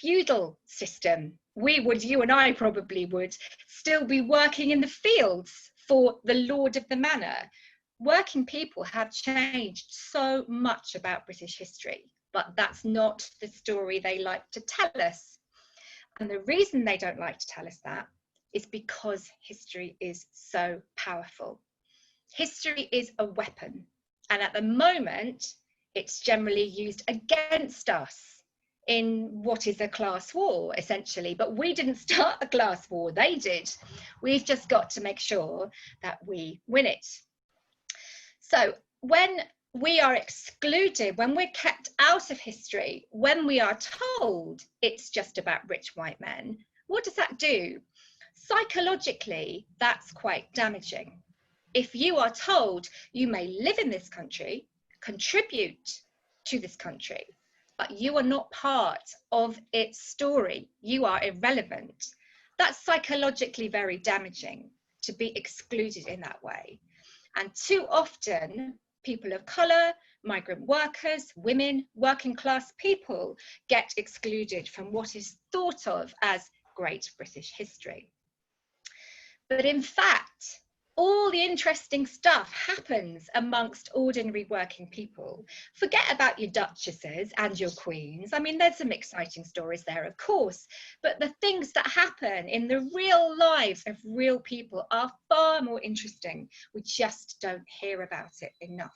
feudal system, you and I probably would still be working in the fields for the lord of the manor. Working people have changed so much about British history, but that's not the story they like to tell us. And the reason they don't like to tell us that is because history is so powerful. History is a weapon, and at the moment, it's generally used against us in what is a class war, essentially. But we didn't start a class war, they did. We've just got to make sure that we win it. So when we are excluded, when we're kept out of history, when we are told it's just about rich white men, what does that do? Psychologically, that's quite damaging. If you are told you may live in this country, contribute to this country, but you are not part of its story, you are irrelevant, that's psychologically very damaging to be excluded in that way. And too often, people of colour, migrant workers, women, working class people get excluded from what is thought of as great British history. But in fact, all the interesting stuff happens amongst ordinary working people. Forget about your duchesses and your queens. I mean, there's some exciting stories there, of course, but the things that happen in the real lives of real people are far more interesting. We just don't hear about it enough.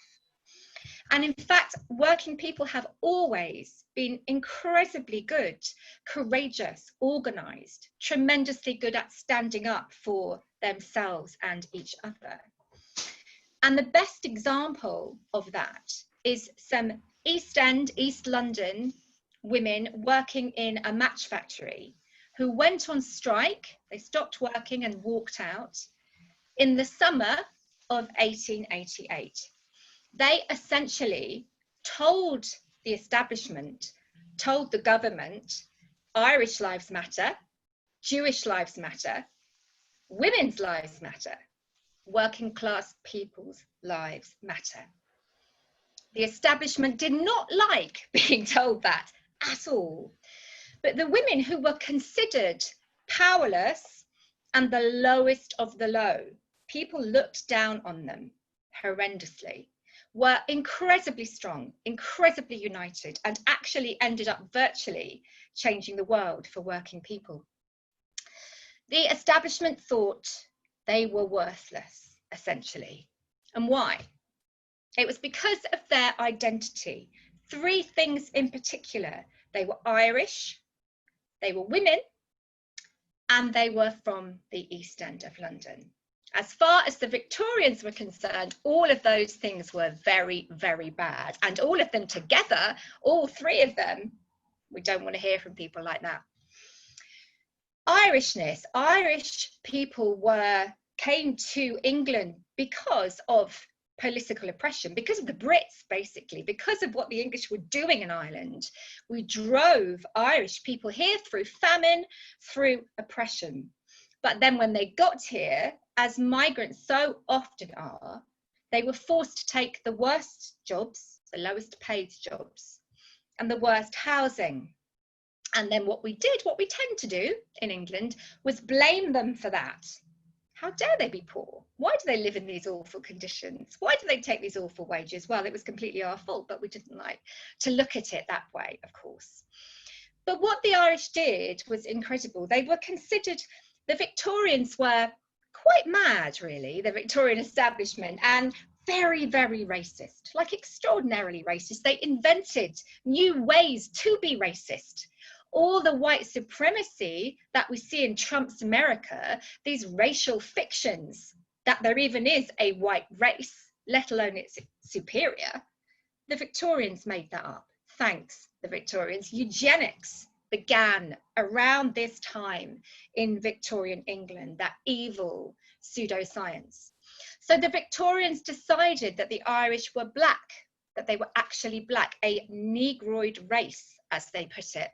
And in fact, working people have always been incredibly good, courageous, organised, tremendously good at standing up for themselves and each other. And the best example of that is some East End, East London women working in a match factory who went on strike. They stopped working and walked out in the summer of 1888. They essentially told the establishment, told the government, Irish lives matter, Jewish lives matter, women's lives matter, working class people's lives matter. The establishment did not like being told that at all. But the women who were considered powerless and the lowest of the low, people looked down on them horrendously, were incredibly strong, incredibly united, and actually ended up virtually changing the world for working people. The establishment thought they were worthless, essentially. And why? It was because of their identity. Three things in particular. They were Irish, they were women, and they were from the East End of London. As far as the Victorians were concerned, all of those things were very, very bad. And all of them together, all three of them, we don't want to hear from people like that. Irishness, Irish people came to England because of political oppression, because of the Brits, basically, because of what the English were doing in Ireland. We drove Irish people here through famine, through oppression. But then when they got here, as migrants so often are, they were forced to take the worst jobs, the lowest paid jobs, and the worst housing. And then what we tend to do in England was blame them for that. How dare they be poor? Why do they live in these awful conditions? Why do they take these awful wages? Well, it was completely our fault, but we didn't like to look at it that way, of course. But what the Irish did was incredible. They were considered, the Victorians were quite mad, really, the Victorian establishment, and very, very racist, like extraordinarily racist. They invented new ways to be racist. All the white supremacy that we see in Trump's America, these racial fictions, that there even is a white race, let alone its superior, the Victorians made that up. Thanks, the Victorians. Eugenics began around this time in Victorian England, that evil pseudoscience. So the Victorians decided that the Irish were black, that they were actually black, a negroid race, as they put it.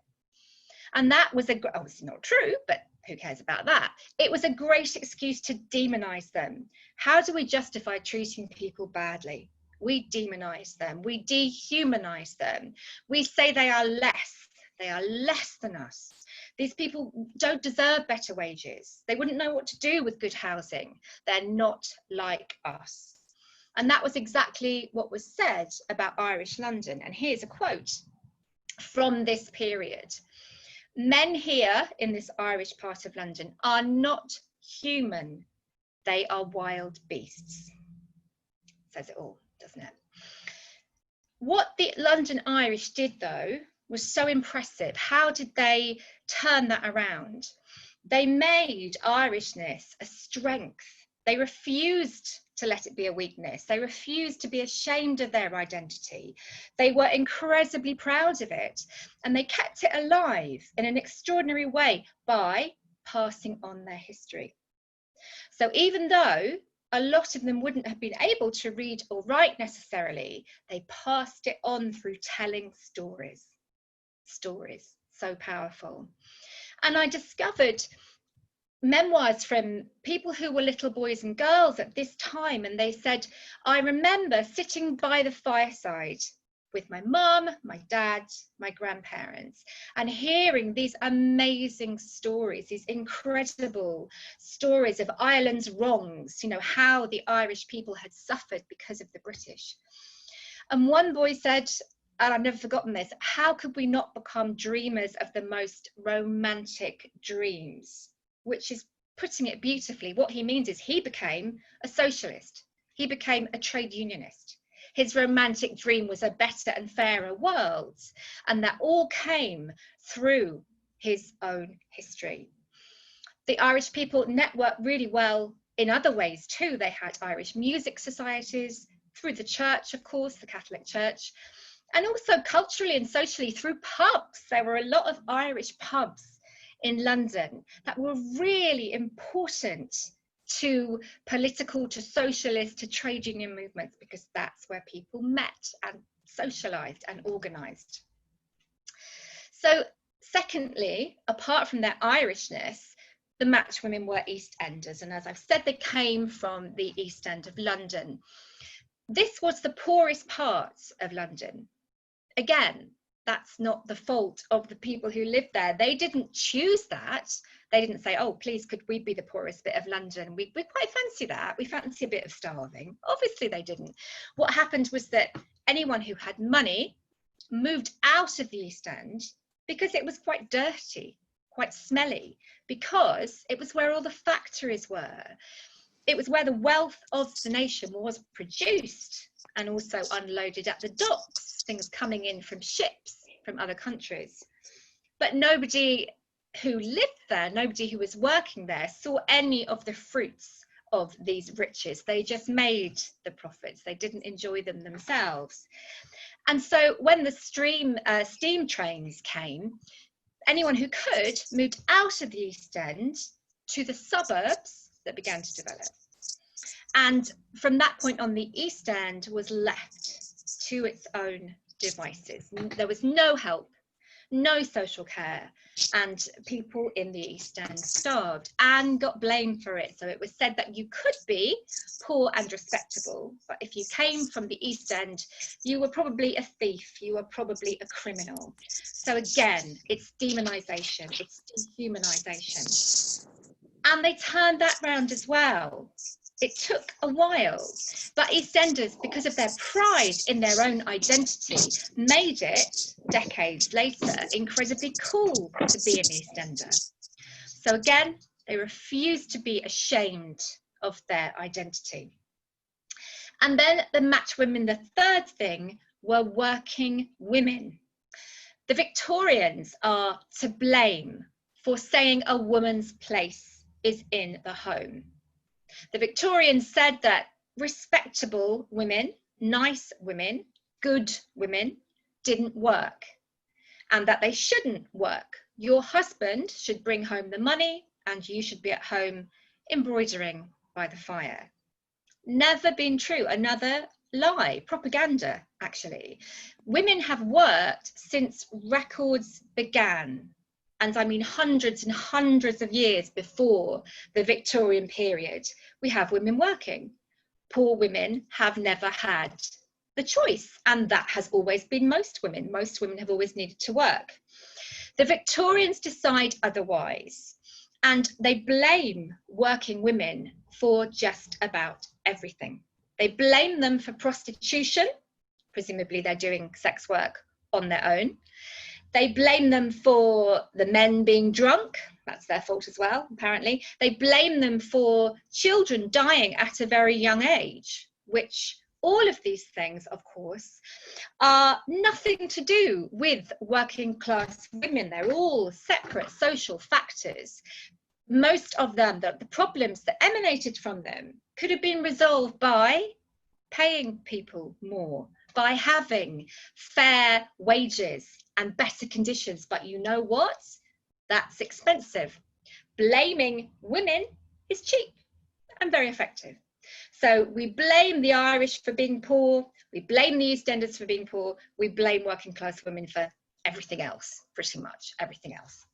And that was obviously not true, but who cares about that? It was a great excuse to demonize them. How do we justify treating people badly? We demonize them, we dehumanize them. We say they are less They are less than us. These people don't deserve better wages. They wouldn't know what to do with good housing. They're not like us. And that was exactly what was said about Irish London. And here's a quote from this period. Men here in this Irish part of London are not human. They are wild beasts. Says it all, doesn't it? What the London Irish did, though, was so impressive. How did they turn that around? They made Irishness a strength. They refused to let it be a weakness. They refused to be ashamed of their identity. They were incredibly proud of it, and they kept it alive in an extraordinary way by passing on their history. So even though a lot of them wouldn't have been able to read or write necessarily, they passed it on through telling stories. Stories, so powerful. And I discovered memoirs from people who were little boys and girls at this time, and they said, I remember sitting by the fireside with my mum, my dad, my grandparents, and hearing these amazing stories, these incredible stories of Ireland's wrongs, you know, how the Irish people had suffered because of the British. And one boy said, and I've never forgotten this, how could we not become dreamers of the most romantic dreams? Which is putting it beautifully. What he means is he became a socialist. He became a trade unionist. His romantic dream was a better and fairer world. And that all came through his own history. The Irish people networked really well in other ways too. They had Irish music societies, through the church, of course, the Catholic Church, and also culturally and socially through pubs. There were a lot of Irish pubs in London that were really important to political, to socialist, to trade union movements, because that's where people met and socialized and organized. So secondly, apart from their Irishness, the match women were East Enders, and as I've said, they came from the East End of London. This was the poorest part of London. Again, that's not the fault of the people who lived there. They didn't choose that. They didn't say, oh, please, could we be the poorest bit of London? We quite fancy that. We fancy a bit of starving. Obviously, they didn't. What happened was that anyone who had money moved out of the East End because it was quite dirty, quite smelly, because it was where all the factories were. It was where the wealth of the nation was produced and also unloaded at the docks, things coming in from ships from other countries. But nobody who lived there, nobody who was working there, saw any of the fruits of these riches. They just made the profits. They didn't enjoy them themselves. And so when the steam trains came, anyone who could moved out of the East End to the suburbs that began to develop. And from that point on, the East End was left to its own devices. There was no help, no social care, and people in the East End starved and got blamed for it. So it was said that you could be poor and respectable, but if you came from the East End, you were probably a thief, you were probably a criminal. So again, it's demonization, it's dehumanization. And they turned that round as well. It took a while, but EastEnders, because of their pride in their own identity, made it, decades later, incredibly cool to be an EastEnder. So again, they refused to be ashamed of their identity. And then the match women, the third thing, were working women. The Victorians are to blame for saying a woman's place is in the home. The Victorians said that respectable women, nice women, good women didn't work, and that they shouldn't work. Your husband should bring home the money and you should be at home embroidering by the fire. Never been true. Another lie, propaganda, actually. Women have worked since records began. And I mean hundreds and hundreds of years before the Victorian period, we have women working. Poor women have never had the choice, and that has always been most women. Most women have always needed to work. The Victorians decide otherwise, and they blame working women for just about everything. They blame them for prostitution, presumably they're doing sex work on their own. They blame them for the men being drunk, that's their fault as well, apparently. They blame them for children dying at a very young age, which all of these things, of course, are nothing to do with working class women. They're all separate social factors. Most of them, the problems that emanated from them could have been resolved by paying people more, by having fair wages and better conditions. But you know what? That's expensive. Blaming women is cheap and very effective. So we blame the Irish for being poor, we blame the East Enders for being poor, we blame working class women for everything else, pretty much everything else.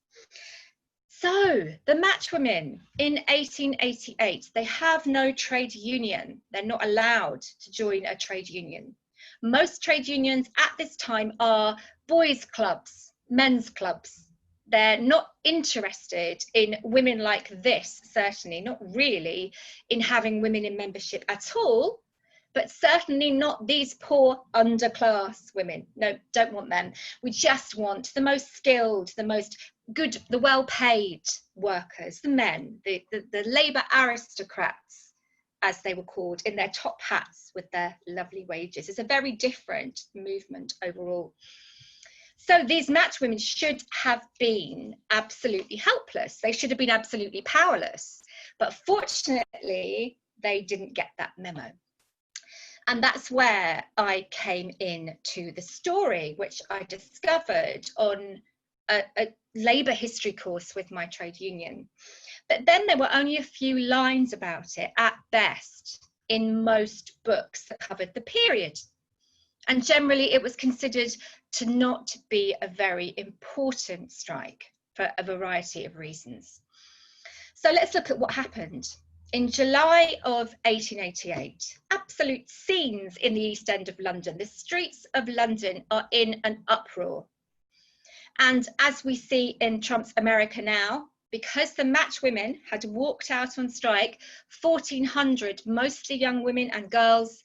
So the match women in 1888, they have no trade union. They're not allowed to join a trade union. Most trade unions at this time are boys' clubs, men's clubs. They're not interested in women like this, certainly, not really in having women in membership at all, but certainly not these poor underclass women. No, don't want them. We just want the most skilled, the most good, the well-paid workers, the men, the labour aristocrats, as they were called, in their top hats with their lovely wages. It's a very different movement overall. So these match women should have been absolutely helpless. They should have been absolutely powerless. But fortunately, they didn't get that memo. And that's where I came in to the story, which I discovered on a labour history course with my trade union. But then there were only a few lines about it at best in most books that covered the period. And generally it was considered to not be a very important strike for a variety of reasons. So let's look at what happened. In July of 1888, absolute scenes in the East End of London. The streets of London are in an uproar. And as we see in Trump's America Now, because the match women had walked out on strike, 1,400, mostly young women and girls,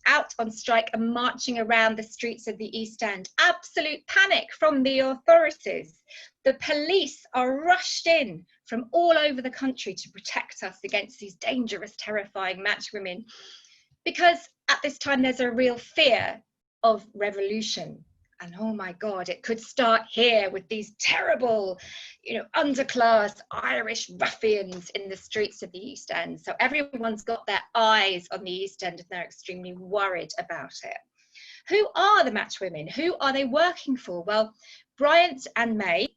out on strike and marching around the streets of the East End. Absolute panic from the authorities. The police are rushed in from all over the country to protect us against these dangerous, terrifying match women, because at this time there's a real fear of revolution. And oh my God, it could start here with these terrible, underclass Irish ruffians in the streets of the East End. So everyone's got their eyes on the East End and they're extremely worried about it. Who are the match women? Who are they working for? Well, Bryant and May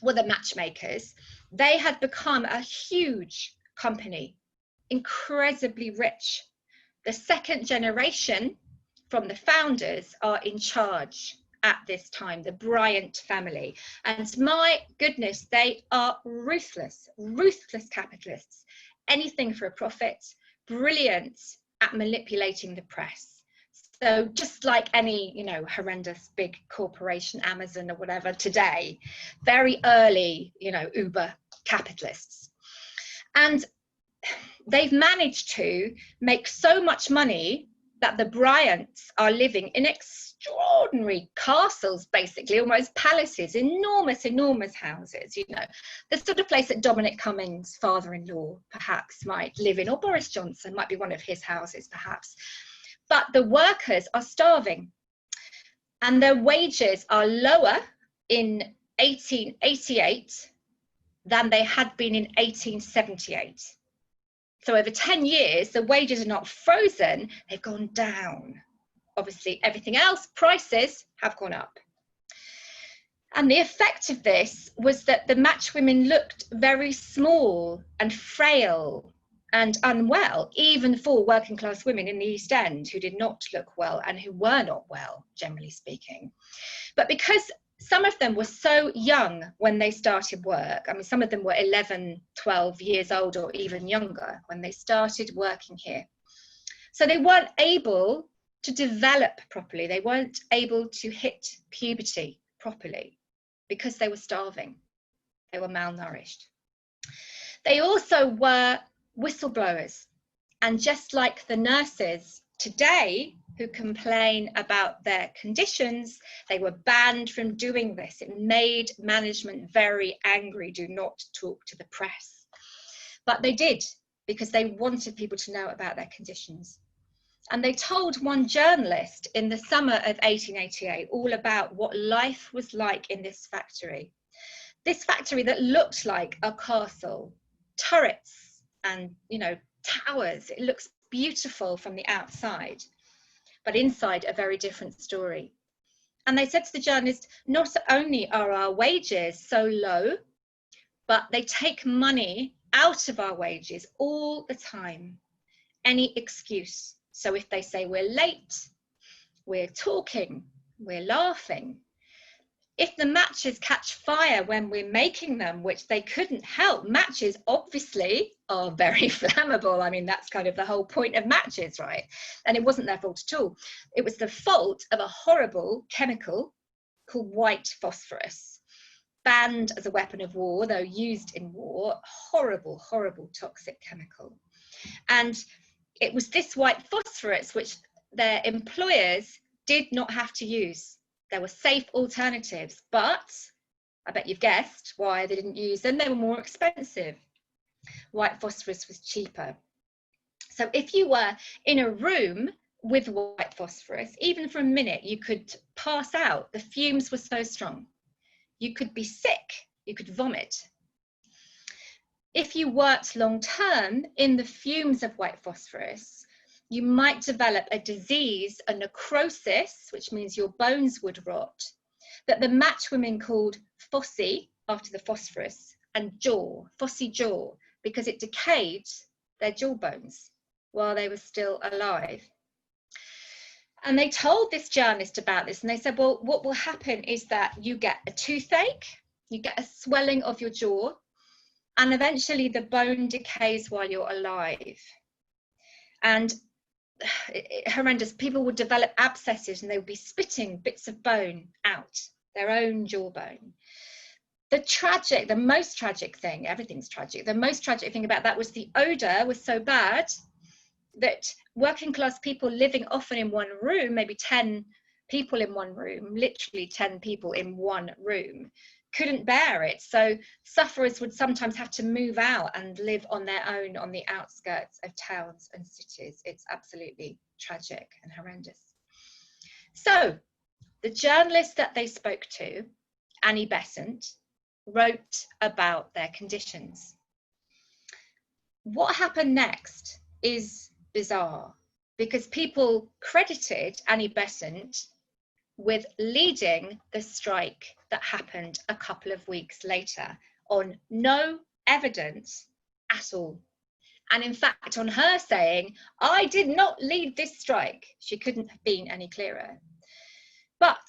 were the matchmakers. They had become a huge company, incredibly rich. The second generation from the founders are in charge at this time, the Bryant family. And my goodness, they are ruthless, ruthless capitalists. Anything for a profit, brilliant at manipulating the press. So just like any, horrendous big corporation, Amazon or whatever today, very early, Uber capitalists. And they've managed to make so much money that the Bryants are living in extraordinary castles, basically, almost palaces, enormous, enormous houses, the sort of place that Dominic Cummings' father-in-law perhaps might live in, or Boris Johnson might be one of his houses perhaps. But the workers are starving and their wages are lower in 1888 than they had been in 1878. So over 10 years, the wages are not frozen, they've gone down. Obviously, everything else, prices have gone up. And the effect of this was that the match women looked very small and frail and unwell, even for working class women in the East End who did not look well and who were not well, generally speaking. But because some of them were so young when they started work. I mean, some of them were 11, 12 years old or even younger when they started working here. So they weren't able to develop properly. They weren't able to hit puberty properly. because they were starving. They were malnourished. They also were whistleblowers. And just like the nurses today who complain about their conditions, they were banned from doing this. It made management very angry. Do not talk to the press. But they did, because they wanted people to know about their conditions. And they told one journalist in the summer of 1888 all about what life was like in this factory. This factory that looked like a castle, turrets and, you know, towers. It looks beautiful from the outside, but inside a very different story. And they said to the journalist, not only are our wages so low, but they take money out of our wages all the time. Any excuse. So if they say we're late, we're talking, we're laughing. If the matches catch fire when we're making them, which they couldn't help, matches obviously are very flammable. I mean, that's kind of the whole point of matches, right? And it wasn't their fault at all. It was the fault of a horrible chemical called white phosphorus, banned as a weapon of war, though used in war. Horrible, horrible toxic chemical. And it was this white phosphorus which their employers did not have to use. There were safe alternatives, but I bet you've guessed why they didn't use them. They were more expensive. White phosphorus was cheaper. So if you were in a room with white phosphorus, even for a minute, you could pass out. The fumes were so strong. You could be sick, you could vomit. If you worked long term in the fumes of white phosphorus, you might develop a disease, a necrosis, which means your bones would rot, that the match women called phossy, after the phosphorus, and jaw, phossy jaw, because it decayed their jaw bones while they were still alive. And they told this journalist about this, and they said, well, what will happen is that you get a toothache, you get a swelling of your jaw, and eventually the bone decays while you're alive. And horrendous, people would develop abscesses and they would be spitting bits of bone out, their own jawbone. The most tragic thing, everything's tragic, the most tragic thing about that was the odour was so bad that working class people living often in one room, maybe 10 people in one room, literally 10 people in one room, couldn't bear it. So sufferers would sometimes have to move out and live on their own on the outskirts of towns and cities. It's absolutely tragic and horrendous. So the journalist that they spoke to, Annie Besant, wrote about their conditions. What happened next is bizarre, because people credited Annie Besant with leading the strike that happened a couple of weeks later on no evidence at all. And in fact, on her saying, I did not lead this strike, she couldn't have been any clearer. But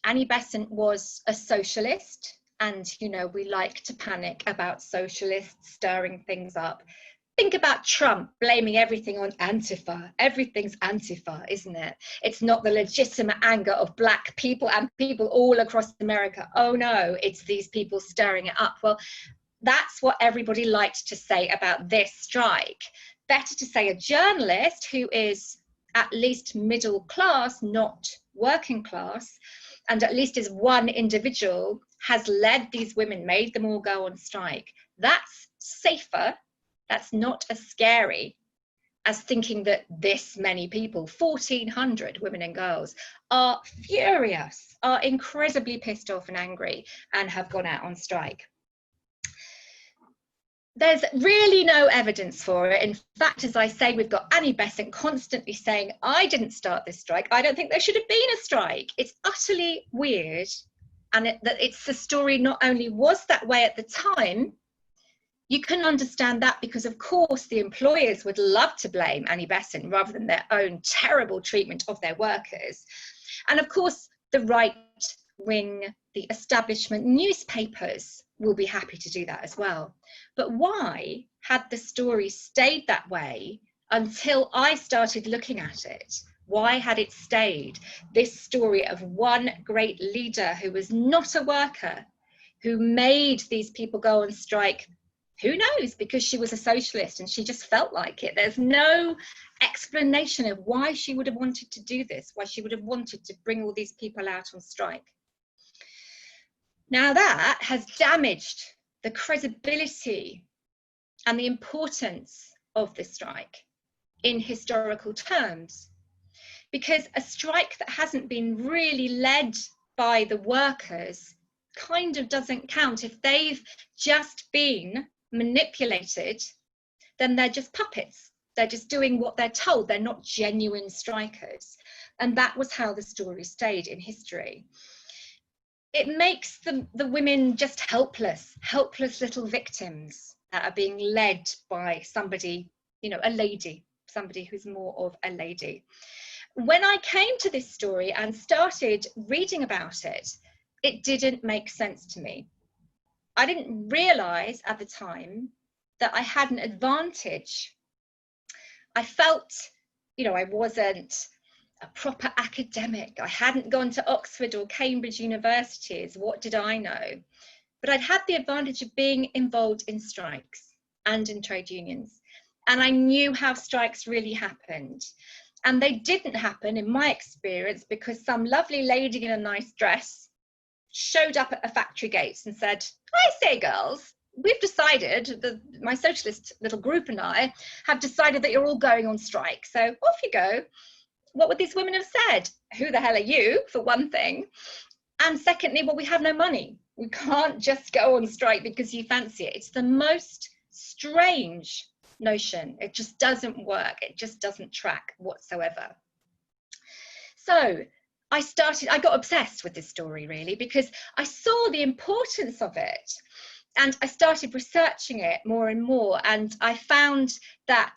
Annie Besant was a socialist, and you know, we like to panic about socialists stirring things up. Think about Trump blaming everything on Antifa. Everything's Antifa, isn't it? It's not the legitimate anger of black people and people all across America. Oh no, it's these people stirring it up. Well, that's what everybody liked to say about this strike. Better to say a journalist who is at least middle class, not working class, and at least is one individual, has led these women, made them all go on strike. That's safer. That's not as scary as thinking that this many people, 1,400 women and girls, are furious, are incredibly pissed off and angry, and have gone out on strike. There's really no evidence for it. In fact, as I say, we've got Annie Besant constantly saying, I didn't start this strike. I don't think there should have been a strike. It's utterly weird. And it's the story not only was that way at the time, you can understand that because, of course, the employers would love to blame Annie Besant rather than their own terrible treatment of their workers. And, of course, the right wing, the establishment newspapers will be happy to do that as well. But why had the story stayed that way until I started looking at it? Why had it stayed? This story of one great leader who was not a worker, who made these people go on strike? Who knows? Because she was a socialist and she just felt like it. There's no explanation of why she would have wanted to do this, why she would have wanted to bring all these people out on strike. Now that has damaged the credibility and the importance of the strike in historical terms, because a strike that hasn't been really led by the workers kind of doesn't count. If they've just been manipulated, then they're just puppets. They're just doing what they're told. They're not genuine strikers. And that was how the story stayed in history. It makes the women just helpless little victims that are being led by somebody, you know, a lady, somebody who's more of a lady. When I came to this story and started reading about it, it didn't make sense to me. I didn't realize at the time that I had an advantage. I felt, you know, I wasn't a proper academic. I hadn't gone to Oxford or Cambridge universities. What did I know? But I'd had the advantage of being involved in strikes and in trade unions. And I knew how strikes really happened. And they didn't happen, in my experience, because some lovely lady in a nice dress showed up at a factory gates and said, I say, girls, we've decided, my socialist little group and I have decided that you're all going on strike. So off you go. What would these women have said? Who the hell are you, for one thing? And secondly, well, we have no money. We can't just go on strike because you fancy it. It's the most strange notion. It just doesn't work. It just doesn't track whatsoever. So I got obsessed with this story, really, because I saw the importance of it. And I started researching it more and more. And I found that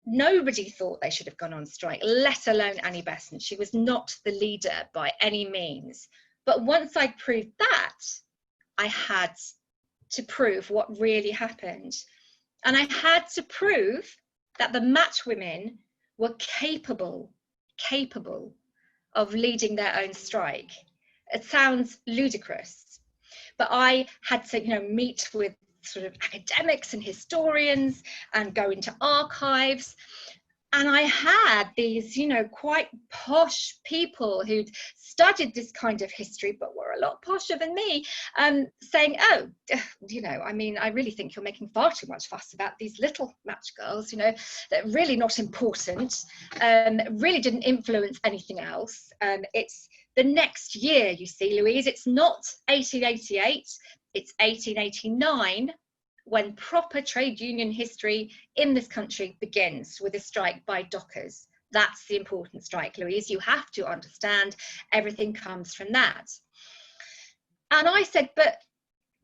nobody thought they should have gone on strike, let alone Annie Besant. She was not the leader by any means. But once I proved that, I had to prove what really happened. And I had to prove that the match women were capable of leading their own strike. It sounds ludicrous, but I had to, you know, meet with sort of academics and historians and go into archives. And I had these, you know, quite posh people who'd studied this kind of history, but were a lot posher than me, saying, oh, you know, I mean, I really think you're making far too much fuss about these little match girls, you know, they're really not important, really didn't influence anything else. It's the next year, you see, Louise, it's not 1888, it's 1889, when proper trade union history in this country begins with a strike by dockers. That's the important strike, Louise. You have to understand everything comes from that. And I said, but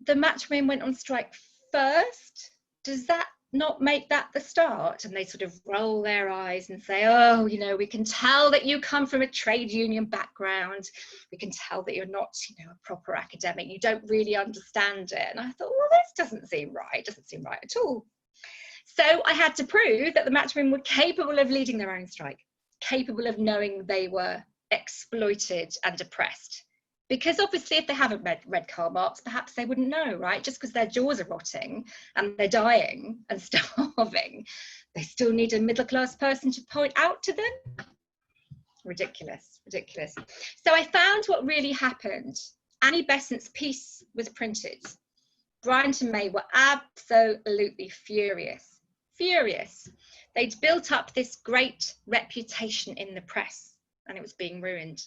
the matchwomen went on strike first. Does that not make that the start? And they sort of roll their eyes and say, oh, you know, we can tell that you come from a trade union background. We can tell that you're not, you know, a proper academic. You don't really understand it. And I thought, well, this doesn't seem right. It doesn't seem right at all. So I had to prove that the matchmen were capable of leading their own strike, capable of knowing they were exploited and oppressed. Because obviously, if they haven't read Karl Marx, perhaps they wouldn't know, right? Just because their jaws are rotting and they're dying and starving, they still need a middle-class person to point out to them. Ridiculous, ridiculous. So I found what really happened. Annie Besant's piece was printed. Bryant and May were absolutely furious, furious. They'd built up this great reputation in the press and it was being ruined.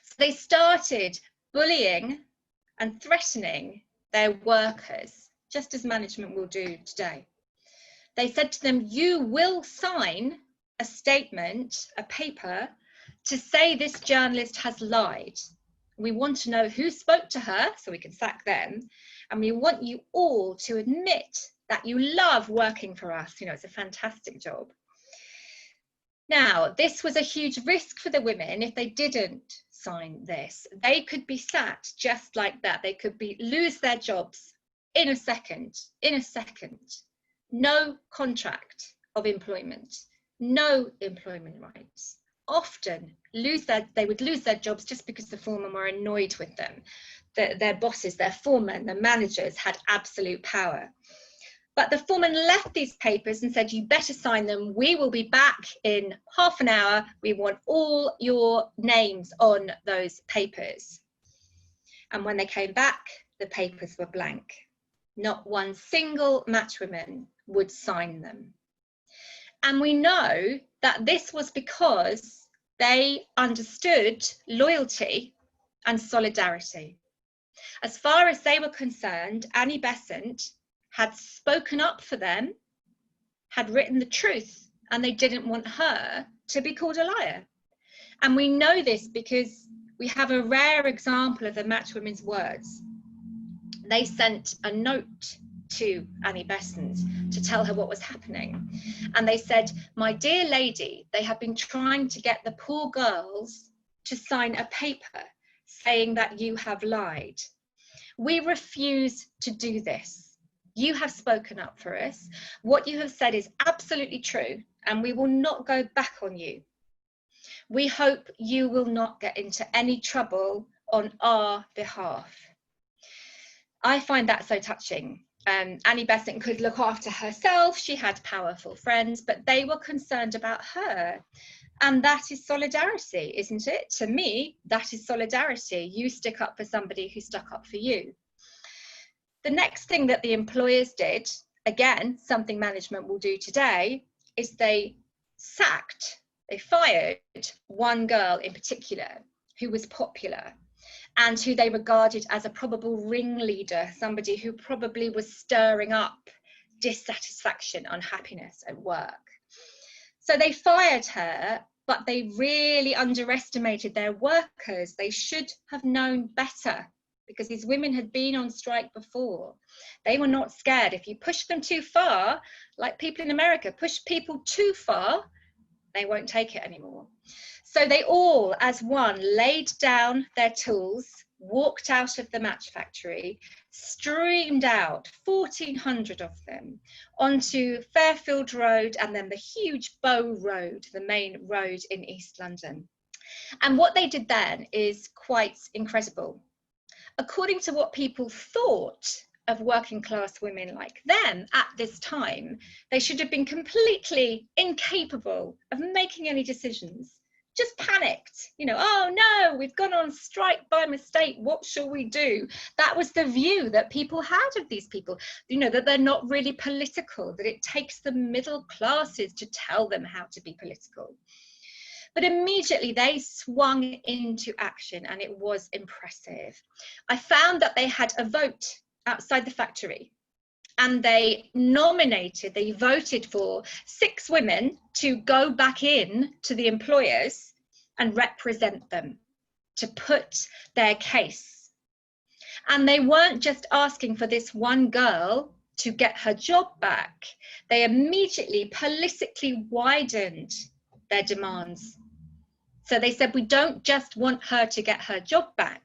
So they started bullying and threatening their workers, just as management will do today. They said to them, you will sign a statement, a paper, to say this journalist has lied. We want to know who spoke to her so we can sack them. And we want you all to admit that you love working for us. You know, it's a fantastic job. Now, this was a huge risk for the women if they didn't sign this. They could be sacked just like that. They could lose their jobs in a second, No contract of employment, no employment rights. Often they would lose their jobs just because the foremen were annoyed with them. their bosses, their foremen, the managers had absolute power. But the foreman left these papers and said, you better sign them. We will be back in half an hour. We want all your names on those papers. And when they came back, the papers were blank. Not one single matchwoman would sign them. And we know that this was because they understood loyalty and solidarity. As far as they were concerned, Annie Besant had spoken up for them, had written the truth, and they didn't want her to be called a liar. And we know this because we have a rare example of the matchwomen's words. They sent a note to Annie Besant to tell her what was happening. And they said, my dear lady, they have been trying to get the poor girls to sign a paper saying that you have lied. We refuse to do this. You have spoken up for us. What you have said is absolutely true, and we will not go back on you. We hope you will not get into any trouble on our behalf. I find that so touching. Annie Besant could look after herself. She had powerful friends, but they were concerned about her. And that is solidarity, isn't it? To me, that is solidarity. You stick up for somebody who stuck up for you. The next thing that the employers did, again, something management will do today, is they fired one girl in particular who was popular and who they regarded as a probable ringleader, somebody who probably was stirring up dissatisfaction, unhappiness at work. So they fired her, but they really underestimated their workers. They should have known better, because these women had been on strike before. They were not scared. If you push them too far, like people in America, push people too far, they won't take it anymore. So they all, as one, laid down their tools, walked out of the match factory, streamed out, 1,400 of them, onto Fairfield Road and then the huge Bow Road, the main road in East London. And what they did then is quite incredible. According to what people thought of working class women like them at this time, they should have been completely incapable of making any decisions, just panicked, oh no, we've gone on strike by mistake, what shall we do? That was the view that people had of these people, that they're not really political, that it takes the middle classes to tell them how to be political. But immediately they swung into action, and it was impressive. I found that they had a vote outside the factory, and they voted for 6 women to go back in to the employers and represent them, to put their case. And they weren't just asking for this one girl to get her job back. They immediately politically widened their demands. So they said, we don't just want her to get her job back.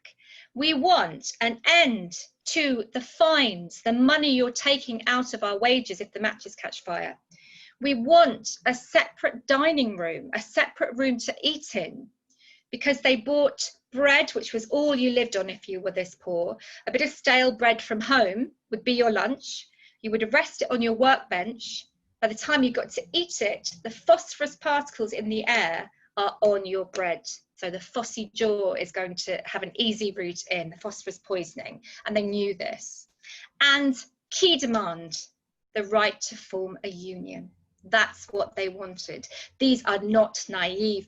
We want an end to the fines, the money you're taking out of our wages if the matches catch fire. We want a separate dining room, a separate room to eat in, because they bought bread, which was all you lived on if you were this poor. A bit of stale bread from home would be your lunch. You would rest it on your workbench. By the time you got to eat it, the phosphorus particles in the air are on your bread. So the phossy jaw is going to have an easy route in, the phosphorus poisoning. And they knew this. And key demand, the right to form a union. That's what they wanted. These are not naive,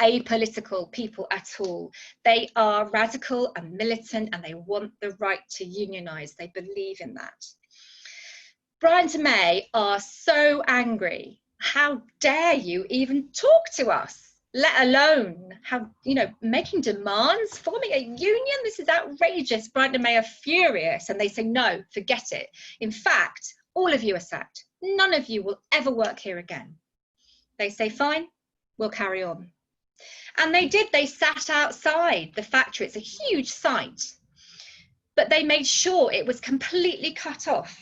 apolitical people at all. They are radical and militant, and they want the right to unionize. They believe in that. Brian and May are so angry. How dare you even talk to us, let alone making demands, forming a union? This is outrageous. Brian and May are furious, and they say, no, forget it. In fact, all of you are sacked. None of you will ever work here again. They say, fine, we'll carry on. And they did. They sat outside the factory. It's a huge site, but they made sure it was completely cut off.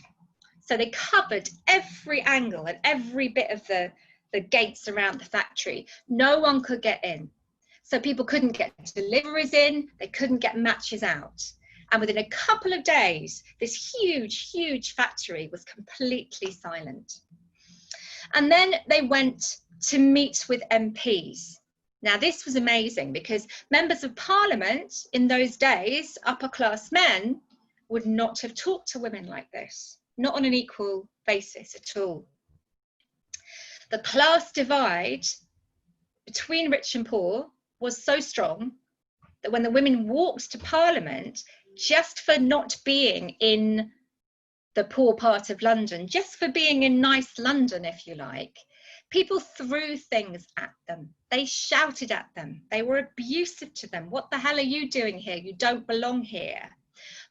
So they covered every angle and every bit of the gates around the factory. No one could get in. So people couldn't get deliveries in, they couldn't get matches out. And within a couple of days, this huge factory was completely silent. And then they went to meet with MPs. Now, this was amazing because members of parliament in those days, upper class men, would not have talked to women like this, not on an equal basis at all. The class divide between rich and poor was so strong that when the women walked to parliament, just for not being in the poor part of London, just for being in nice London, if you like, people threw things at them. They shouted at them. They were abusive to them. What the hell are you doing here? You don't belong here.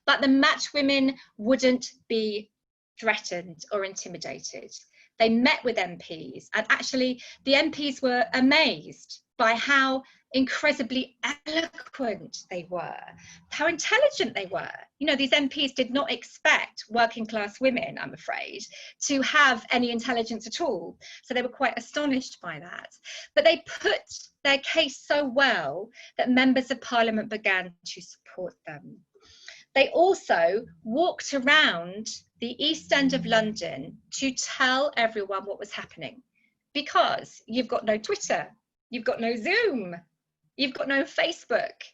But the match women wouldn't be threatened or intimidated. They met with MPs, and actually the MPs were amazed by how incredibly eloquent they were, how intelligent they were. You know, these MPs did not expect working class women, I'm afraid, to have any intelligence at all. So they were quite astonished by that. But they put their case so well that members of parliament began to support them. They also walked around the East End of London to tell everyone what was happening, because you've got no Twitter, you've got no Zoom, you've got no Facebook.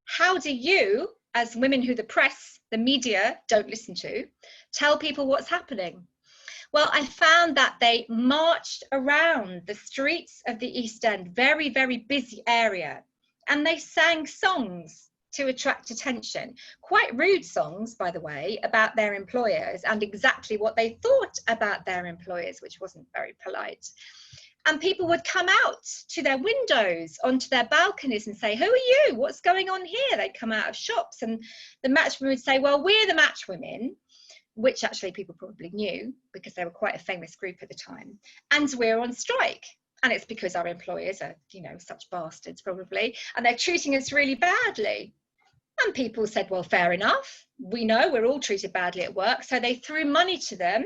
How do you, as women who the press, the media don't listen to, tell people what's happening? Well, I found that they marched around the streets of the East End, very, very busy area, and they sang songs to attract attention. Quite rude songs, by the way, about their employers and exactly what they thought about their employers, which wasn't very polite. And people would come out to their windows, onto their balconies and say, who are you? What's going on here? They'd come out of shops and the matchwomen would say, well, we're the matchwomen, which actually people probably knew because they were quite a famous group at the time. And we're on strike. And it's because our employers are, you know, such bastards probably, and they're treating us really badly. And people said, well, fair enough. We know we're all treated badly at work. So they threw money to them,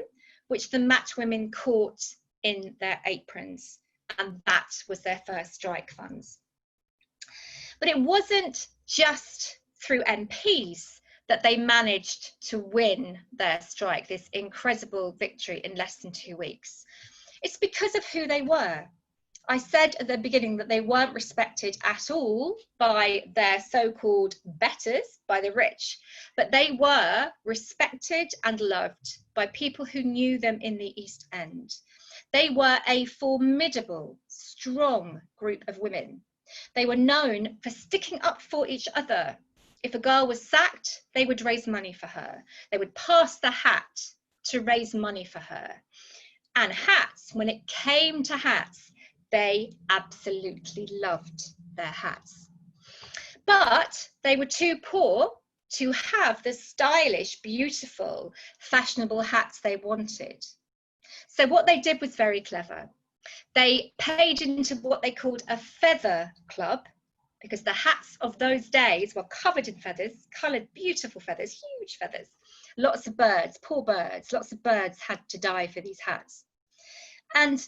which the matchwomen caught in their aprons. And that was their first strike funds. But it wasn't just through MPs that they managed to win their strike, this incredible victory in less than 2 weeks. It's because of who they were. I said at the beginning that they weren't respected at all by their so-called betters, by the rich, but they were respected and loved by people who knew them in the East End. They were a formidable, strong group of women. They were known for sticking up for each other. If a girl was sacked, they would raise money for her. They would pass the hat to raise money for her. And hats, when it came to hats, they absolutely loved their hats. But they were too poor to have the stylish, beautiful, fashionable hats they wanted. So what they did was very clever. They paid into what they called a feather club, because the hats of those days were covered in feathers, coloured beautiful feathers, huge feathers, lots of birds, poor birds, lots of birds had to die for these hats. And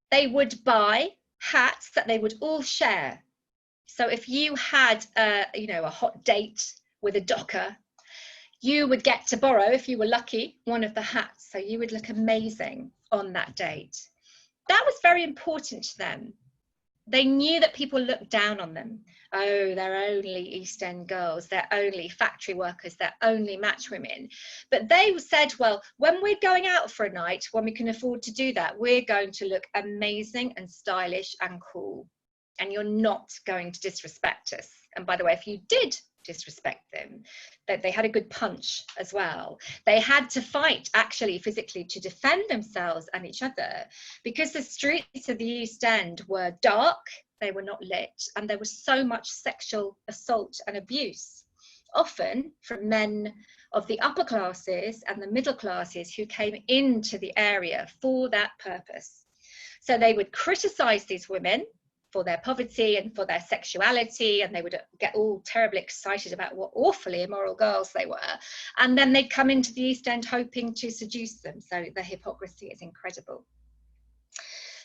they would buy hats that they would all share. So if you had a hot date with a docker, you would get to borrow, if you were lucky, one of the hats. So you would look amazing on that date. That was very important to them. They knew that people looked down on them. Oh, they're only East End girls, they're only factory workers, they're only matchwomen. But they said, well, when we're going out for a night, when we can afford to do that, we're going to look amazing and stylish and cool. And you're not going to disrespect us. And by the way, if you did disrespect them, that they had a good punch as well. They had to fight actually physically to defend themselves and each other, because the streets of the East End were dark, they were not lit, and there was so much sexual assault and abuse, often from men of the upper classes and the middle classes who came into the area for that purpose. So they would criticize these women for their poverty and for their sexuality, and they would get all terribly excited about what awfully immoral girls they were, and then they'd come into the East End hoping to seduce them. So the hypocrisy is incredible.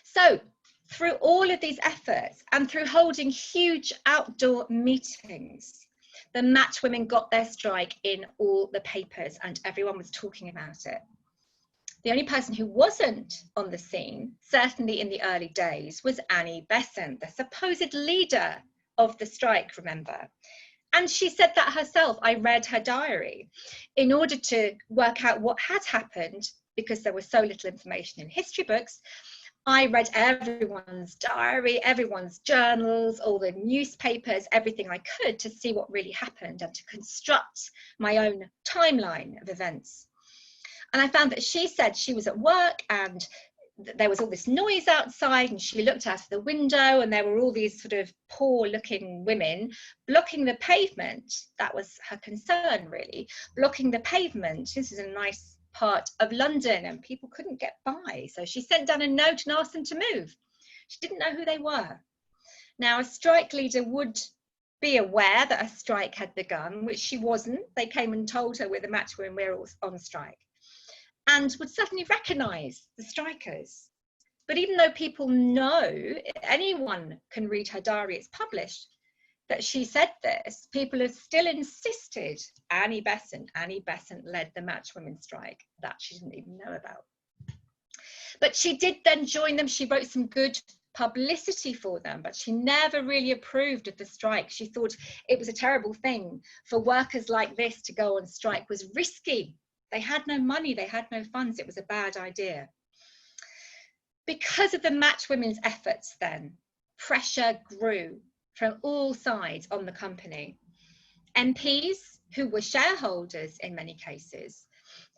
So through all of these efforts and through holding huge outdoor meetings, the match women got their strike in all the papers and everyone was talking about it. The only person who wasn't on the scene, certainly in the early days, was Annie Besant, the supposed leader of the strike, remember? And she said that herself. I read her diary in order to work out what had happened, because there was so little information in history books. I read everyone's diary, everyone's journals, all the newspapers, everything I could to see what really happened and to construct my own timeline of events. And I found that she said she was at work and there was all this noise outside, and she looked out of the window and there were all these sort of poor looking women blocking the pavement. That was her concern, really, blocking the pavement. This is a nice part of London and people couldn't get by. So she sent down a note and asked them to move. She didn't know who they were. Now, a strike leader would be aware that a strike had begun, which she wasn't. They came and told her, we're the match women, we're all on strike, and would suddenly recognise the strikers. But even though people know, anyone can read her diary, it's published, that she said this, people have still insisted Annie Besant led the match women strike that she didn't even know about. But she did then join them. She wrote some good publicity for them, but she never really approved of the strike. She thought it was a terrible thing for workers like this to go on strike, was risky. They had no money, they had no funds, it was a bad idea. Because of the match women's efforts then, pressure grew from all sides on the company. MPs, who were shareholders in many cases,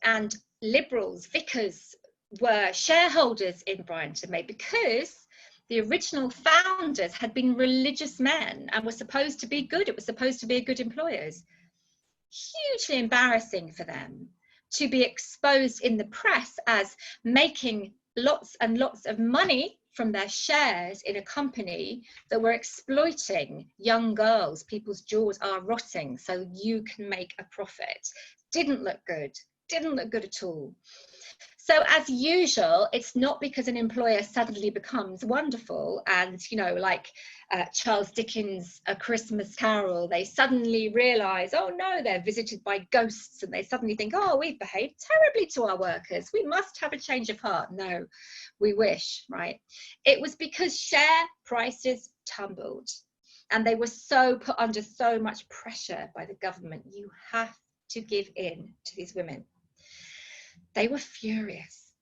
and liberals, vicars, were shareholders in Bryant & May because the original founders had been religious men and were supposed to be good. It was supposed to be good employers. Hugely embarrassing for them to be exposed in the press as making lots and lots of money from their shares in a company that were exploiting young girls. People's jaws are rotting so you can make a profit. Didn't look good at all. So as usual, it's not because an employer suddenly becomes wonderful and, you know, like Charles Dickens' A Christmas Carol, they suddenly realise, oh no, they're visited by ghosts, and they suddenly think, oh, we've behaved terribly to our workers, we must have a change of heart. No, we wish, right? It was because share prices tumbled and they were so put under so much pressure by the government. You have to give in to these women. They were furious.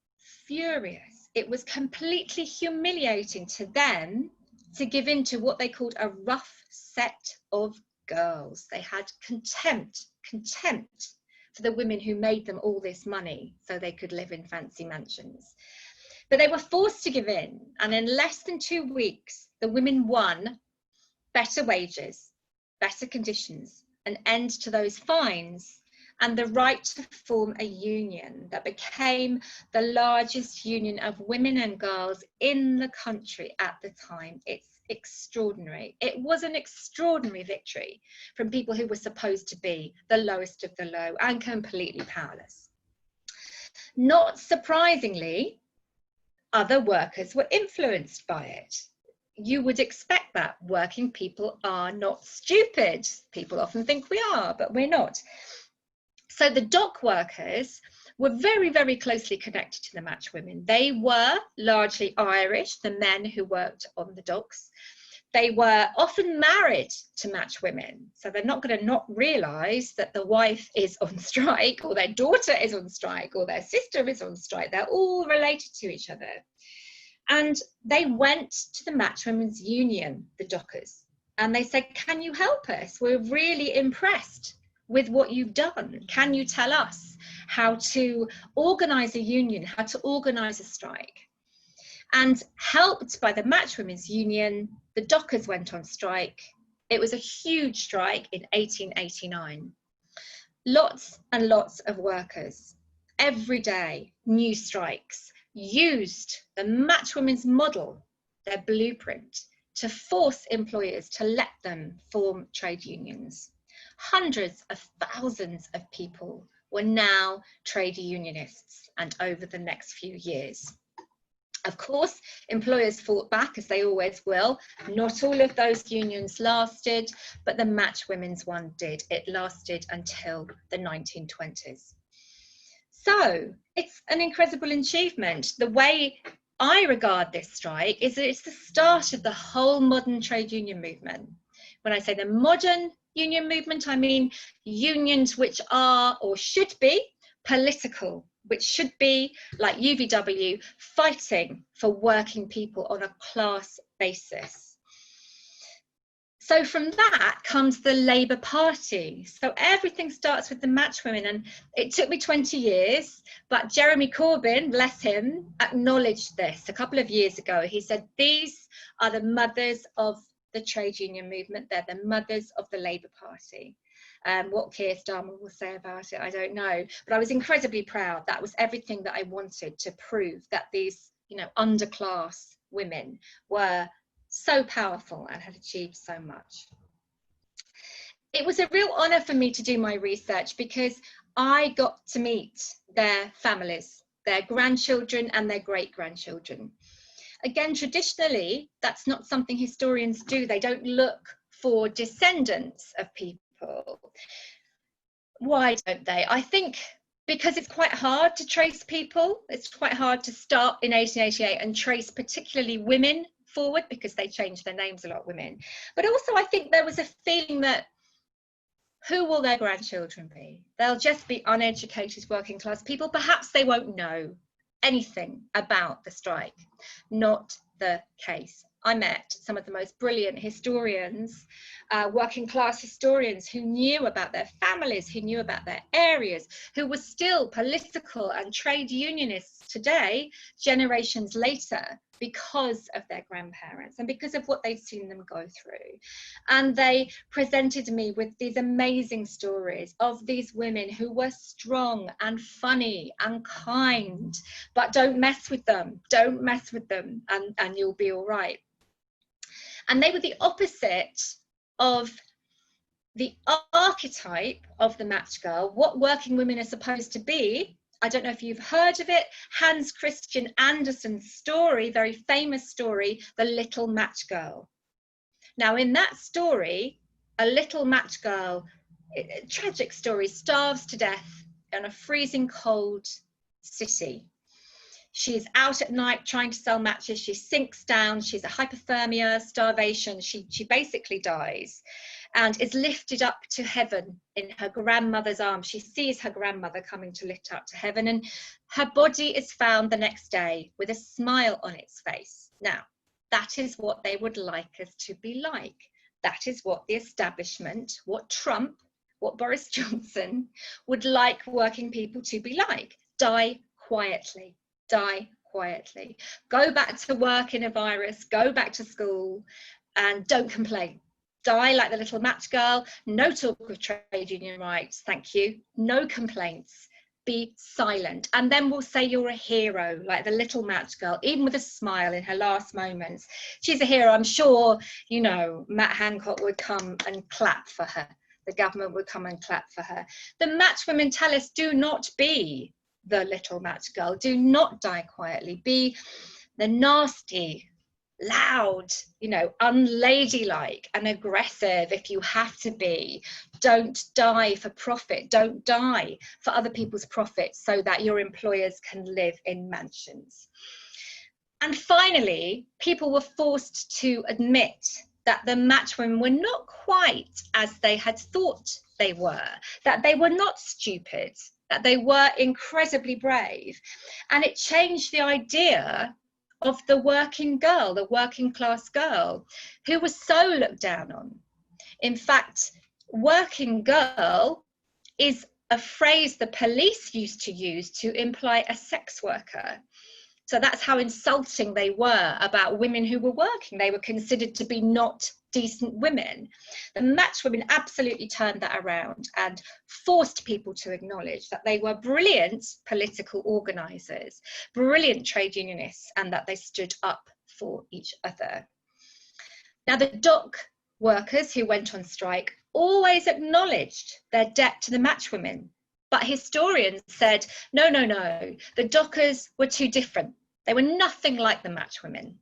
It was completely humiliating to them to give in to what they called a rough set of girls. They had contempt for the women who made them all this money so they could live in fancy mansions. But they were forced to give in, and in less than 2 weeks, the women won better wages, better conditions, an end to those fines, and the right to form a union that became the largest union of women and girls in the country at the time. It's extraordinary. It was an extraordinary victory from people who were supposed to be the lowest of the low and completely powerless. Not surprisingly, other workers were influenced by it. You would expect that. Working people are not stupid. People often think we are, but we're not. So the dock workers were very, very closely connected to the match women. They were largely Irish, the men who worked on the docks. They were often married to match women. So they're not going to not realise that the wife is on strike, or their daughter is on strike, or their sister is on strike. They're all related to each other. And they went to the match women's union, the dockers, and they said, can you help us? We're really impressed with what you've done. Can you tell us how to organise a union, how to organise a strike? And helped by the match women's union, the dockers went on strike. It was a huge strike in 1889. Lots and lots of workers, every day, new strikes, used the match women's model, their blueprint, to force employers to let them form trade unions. Hundreds of thousands of people were now trade unionists, and over the next few years. Of course, employers fought back, as they always will. Not all of those unions lasted, but the match women's one did. It lasted until the 1920s. So it's an incredible achievement. The way I regard this strike is that it's the start of the whole modern trade union movement. When I say the modern union movement, I mean unions which are or should be political, which should be, like UVW, fighting for working people on a class basis. So from that comes the Labour Party. So everything starts with the match women, and it took me 20 years, but Jeremy Corbyn, bless him, acknowledged this a couple of years ago. He said, these are the mothers of the trade union movement. They're the mothers of the Labour Party. What Keir Starmer will say about it, I don't know. But I was incredibly proud. That was everything that I wanted to prove, that these, underclass women were so powerful and had achieved so much. It was a real honour for me to do my research because I got to meet their families, their grandchildren and their great-grandchildren. Again, traditionally, that's not something historians do. They don't look for descendants of people. Why don't they? I think because it's quite hard to trace people. It's quite hard to start in 1888 and trace particularly women forward, because they changed their names a lot, women. But also I think there was a feeling that who will their grandchildren be? They'll just be uneducated working class people. Perhaps they won't know anything about the strike. Not the case. I met some of the most brilliant historians, working class historians, who knew about their families, who knew about their areas, who were still political and trade unionists today, generations later, because of their grandparents and because of what they'd seen them go through. And they presented me with these amazing stories of these women who were strong and funny and kind, but don't mess with them, and you'll be all right. And they were the opposite of the archetype of the match girl, what working women are supposed to be. I don't know if you've heard of it, Hans Christian Andersen's story, very famous story, The Little Match Girl. Now, in that story, a little match girl, tragic story, starves to death in a freezing cold city. She's out at night trying to sell matches. She sinks down. She's a hypothermia, starvation. She basically dies and is lifted up to heaven in her grandmother's arms. She sees her grandmother coming to lift her up to heaven, and her body is found the next day with a smile on its face. Now, that is what they would like us to be like. That is what the establishment, what Trump, what Boris Johnson would like working people to be like. Die quietly. Die quietly. Go back to work in a virus, go back to school, and don't complain. Die like the little match girl. No talk of trade union rights, thank you. No complaints. Be silent. And then we'll say you're a hero, like the little match girl, even with a smile in her last moments. She's a hero. I'm sure, Matt Hancock would come and clap for her. The government would come and clap for her. The match women tell us, do not be the little match girl. Do not die quietly. Be the nasty, loud, unladylike and aggressive if you have to be. Don't die for profit. Don't die for other people's profit so that your employers can live in mansions. And finally, people were forced to admit that the match women were not quite as they had thought they were, that they were not stupid, that they were incredibly brave. And it changed the idea of the working girl, the working class girl, who was so looked down on. In fact, working girl is a phrase the police used to use to imply a sex worker. So that's how insulting they were about women who were working. They were considered to be not decent women. The match women absolutely turned that around and forced people to acknowledge that they were brilliant political organisers, brilliant trade unionists, and that they stood up for each other. Now, the dock workers who went on strike always acknowledged their debt to the match women. But historians said, no, the dockers were too different. They were nothing like the match women.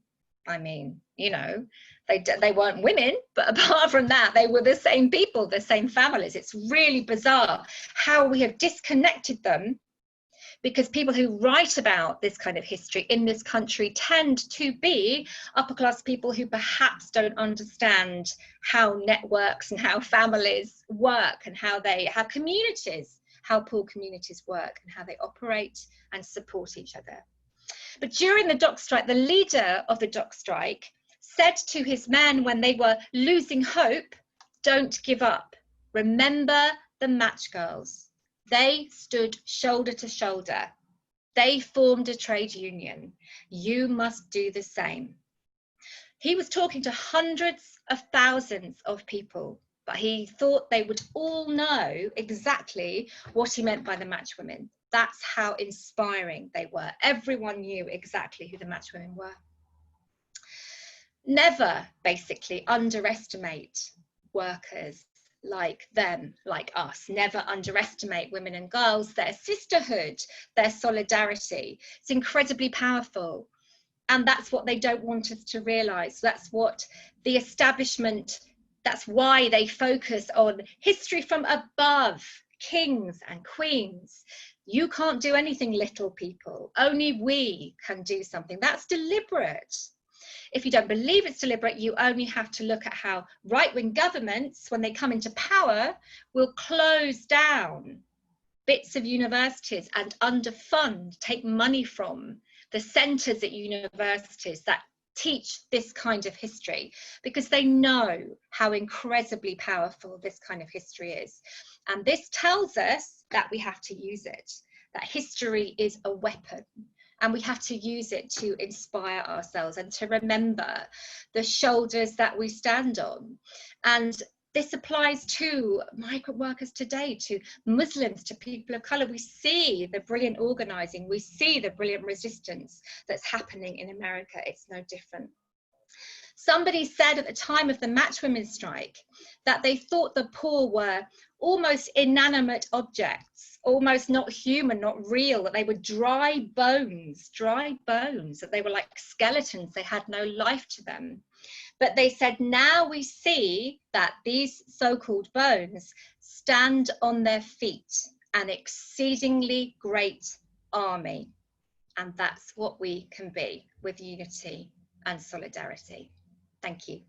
I mean, you know, they weren't women, but apart from that, they were the same people, the same families. It's really bizarre how we have disconnected them, because people who write about this kind of history in this country tend to be upper class people who perhaps don't understand how networks and how families work, and how communities, how poor communities work, and how they operate and support each other. But during the dock strike, the leader of the dock strike said to his men when they were losing hope, "Don't give up. Remember the match girls. They stood shoulder to shoulder. They formed a trade union. You must do the same." He was talking to hundreds of thousands of people, but he thought they would all know exactly what he meant by the match women. That's how inspiring they were. Everyone knew exactly who the match women were. Never basically underestimate workers like them, like us. Never underestimate women and girls, their sisterhood, their solidarity. It's incredibly powerful. And that's what they don't want us to realise. That's what the establishment, that's why they focus on history from above, kings and queens. You can't do anything, little people. Only we can do something. That's deliberate. If you don't believe it's deliberate, you only have to look at how right-wing governments, when they come into power, will close down bits of universities and underfund, take money from the centres at universities that teach this kind of history, because they know how incredibly powerful this kind of history is. And this tells us that we have to use it, that history is a weapon, and we have to use it to inspire ourselves and to remember the shoulders that we stand on. And this applies to migrant workers today, to Muslims, to people of colour. We see the brilliant organising, we see the brilliant resistance that's happening in America. It's no different. Somebody said at the time of the match women's strike that they thought the poor were almost inanimate objects, almost not human, not real, that they were dry bones, that they were like skeletons, they had no life to them. But they said, now we see that these so-called bones stand on their feet, an exceedingly great army. And that's what we can be with unity and solidarity. Thank you.